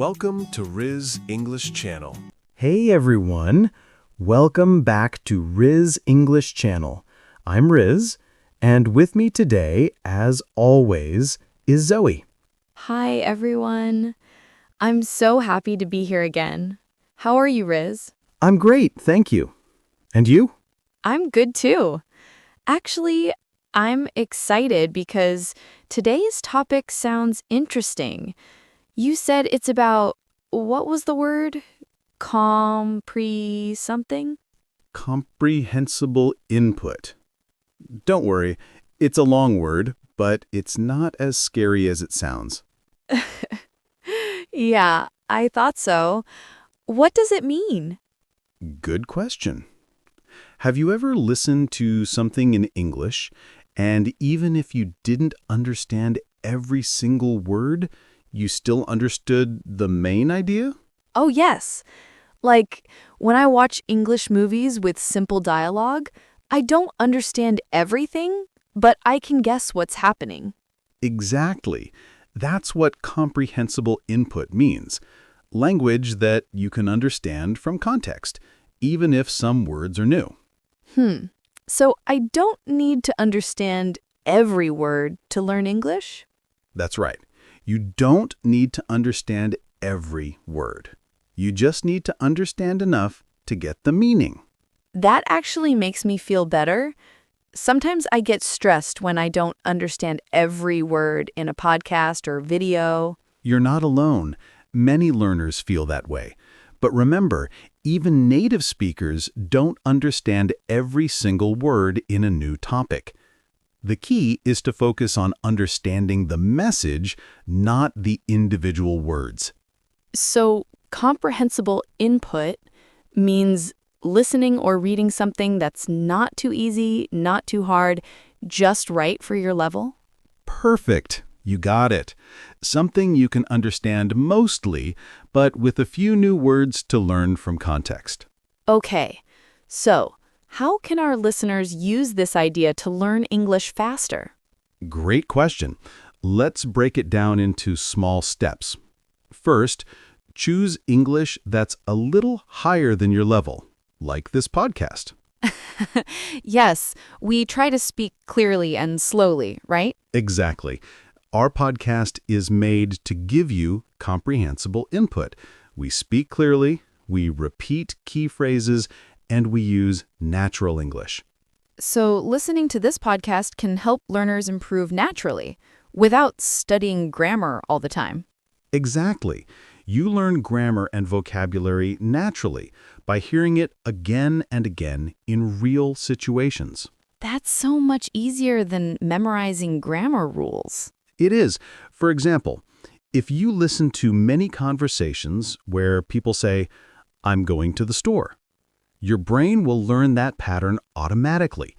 Welcome to Riz English Channel. Hey everyone, welcome back to Riz English Channel. I'm Riz, and with me today, as always, is Zoe. Hi everyone. I'm so happy to be here again. How are you, Riz? I'm great, thank you. And you? I'm good too. Actually, I'm excited because today's topic sounds interesting. You said it's about, what was the word? Something? Comprehensible input. Don't worry, it's a long word, but it's not as scary as it sounds. Yeah, I thought so. What does it mean? Good question. Have you ever listened to something in English, and even if you didn't understand every single word, you still understood the main idea? Oh, yes. Like, when I watch English movies with simple dialogue, I don't understand everything, but I can guess what's happening. Exactly. That's what comprehensible input means. Language that you can understand from context, even if some words are new. So I don't need to understand every word to learn English? That's right. You don't need to understand every word. You just need to understand enough to get the meaning. That actually makes me feel better. Sometimes I get stressed when I don't understand every word in a podcast or video. You're not alone. Many learners feel that way. But remember, even native speakers don't understand every single word in a new topic. The key is to focus on understanding the message, not the individual words. So comprehensible input means listening or reading something that's not too easy, not too hard, just right for your level? Perfect. You got it. Something you can understand mostly, but with a few new words to learn from context. Okay, so how can our listeners use this idea to learn English faster? Great question. Let's break it down into small steps. First, choose English that's a little higher than your level, like this podcast. Yes, we try to speak clearly and slowly, right? Exactly. Our podcast is made to give you comprehensible input. We speak clearly, we repeat key phrases, and we use natural English. So listening to this podcast can help learners improve naturally, without studying grammar all the time. Exactly. You learn grammar and vocabulary naturally by hearing it again and again in real situations. That's so much easier than memorizing grammar rules. It is. For example, if you listen to many conversations where people say, "I'm going to the store," your brain will learn that pattern automatically.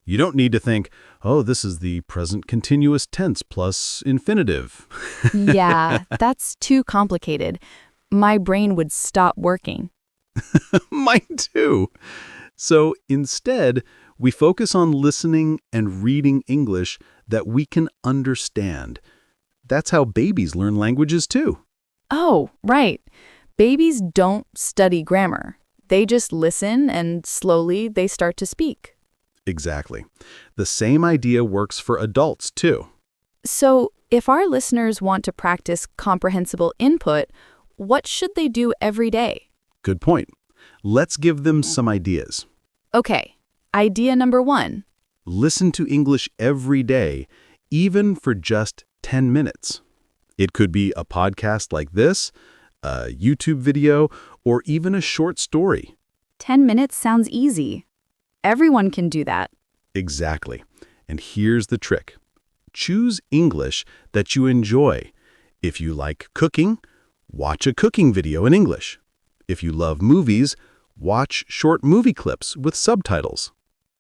You don't need to think, "Oh, this is the present continuous tense plus infinitive." Yeah, that's too complicated. My brain would stop working. Mine too. So instead, we focus on listening and reading English that we can understand. That's how babies learn languages too. Oh, right. Babies don't study grammar. They just listen and slowly they start to speak. Exactly. The same idea works for adults too. So, if our listeners want to practice comprehensible input, what should they do every day? Good point. Let's give them some ideas. Okay, idea number 1. Listen to English every day, even for just 10 minutes. It could be a podcast like this, a YouTube video, or even a short story. 10 minutes sounds easy. Everyone can do that. Exactly. And here's the trick. Choose English that you enjoy. If you like cooking, watch a cooking video in English. If you love movies, watch short movie clips with subtitles.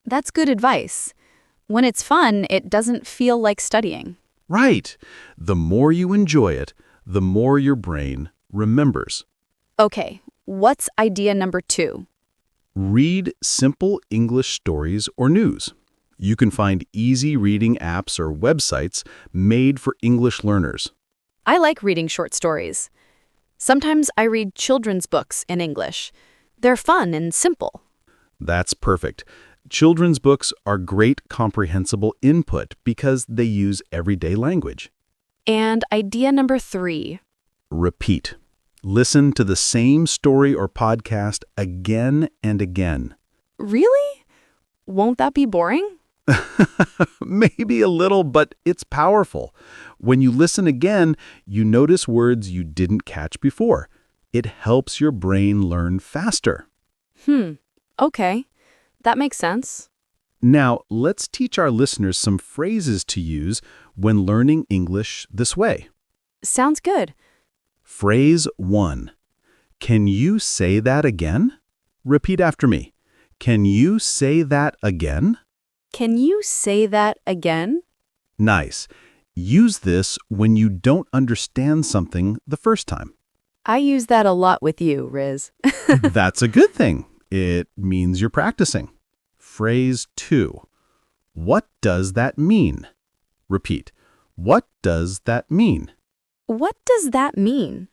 That's good advice. When it's fun, it doesn't feel like studying. Right. The more you enjoy it, the more your brain remembers. Okay, what's idea number 2? Read simple English stories or news. You can find easy reading apps or websites made for English learners. I like reading short stories. Sometimes I read children's books in English. They're fun and simple. That's perfect. Children's books are great comprehensible input because they use everyday language. And idea number 3. Repeat. Listen to the same story or podcast again and again. Really? Won't that be boring? Maybe a little, but it's powerful. When you listen again, you notice words you didn't catch before. It helps your brain learn faster. Okay. That makes sense. Now, let's teach our listeners some phrases to use when learning English this way. Sounds good. Phrase 1. Can you say that again? Repeat after me. Can you say that again? Can you say that again? Nice. Use this when you don't understand something the first time. I use that a lot with you, Riz. That's a good thing. It means you're practicing. Phrase 2. What does that mean? Repeat. What does that mean? What does that mean?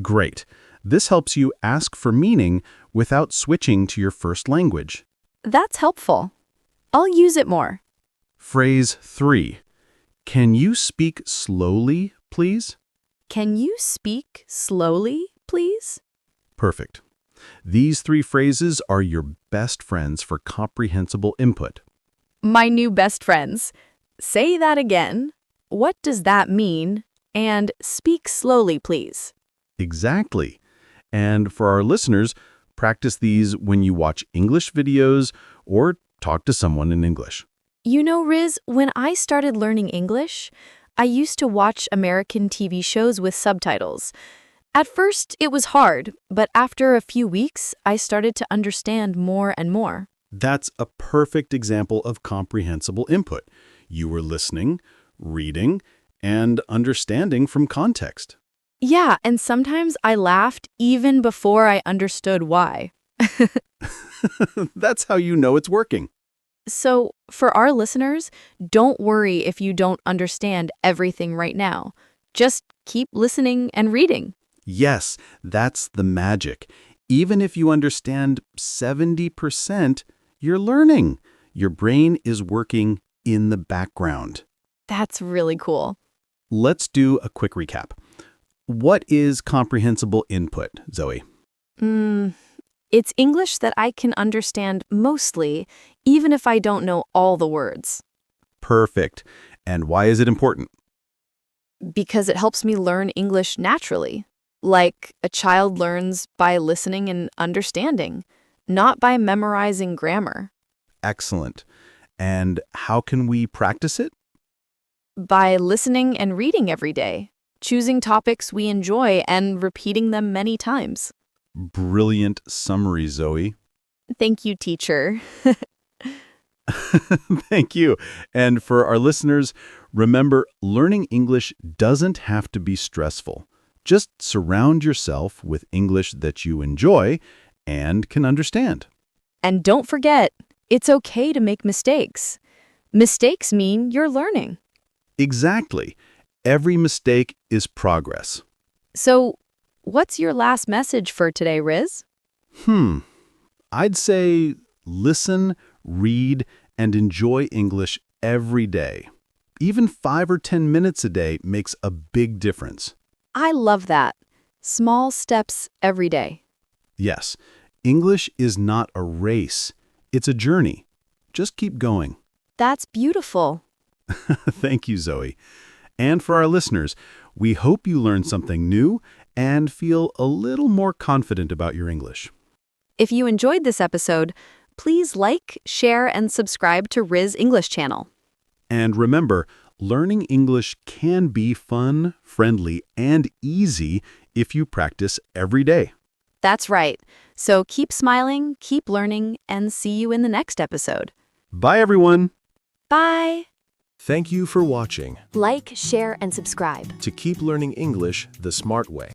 Great. This helps you ask for meaning without switching to your first language. That's helpful. I'll use it more. Phrase 3. Can you speak slowly, please? Can you speak slowly, please? Perfect. These 3 phrases are your best friends for comprehensible input. My new best friends. Say that again. What does that mean? And speak slowly, please. Exactly. And for our listeners, practice these when you watch English videos or talk to someone in English. You know, Riz, when I started learning English, I used to watch American TV shows with subtitles. At first, it was hard, but after a few weeks, I started to understand more and more. That's a perfect example of comprehensible input. You were listening, reading, and understanding from context. Yeah, and sometimes I laughed even before I understood why. That's how you know it's working. So, for our listeners, don't worry if you don't understand everything right now. Just keep listening and reading. Yes, that's the magic. Even if you understand 70%, you're learning. Your brain is working in the background. That's really cool. Let's do a quick recap. What is comprehensible input, Zoe? It's English that I can understand mostly, even if I don't know all the words. Perfect. And why is it important? Because it helps me learn English naturally. Like a child learns by listening and understanding, not by memorizing grammar. Excellent. And how can we practice it? By listening and reading every day, choosing topics we enjoy and repeating them many times. Brilliant summary, Zoe. Thank you, teacher. Thank you. And for our listeners, remember, learning English doesn't have to be stressful. Just surround yourself with English that you enjoy and can understand. And don't forget, it's okay to make mistakes. Mistakes mean you're learning. Exactly. Every mistake is progress. So, what's your last message for today, Riz? I'd say listen, read, and enjoy English every day. Even 5 or 10 minutes a day makes a big difference. I love that. Small steps every day. Yes, English is not a race. It's a journey. Just keep going. That's beautiful. Thank you, Zoe. And for our listeners, we hope you learned something new and feel a little more confident about your English. If you enjoyed this episode, please like, share, and subscribe to Riz English Channel. And remember, learning English can be fun, friendly, and easy if you practice every day. That's right. So keep smiling, keep learning, and see you in the next episode. Bye, everyone. Bye. Thank you for watching. Like, share, and subscribe. To keep learning English the smart way.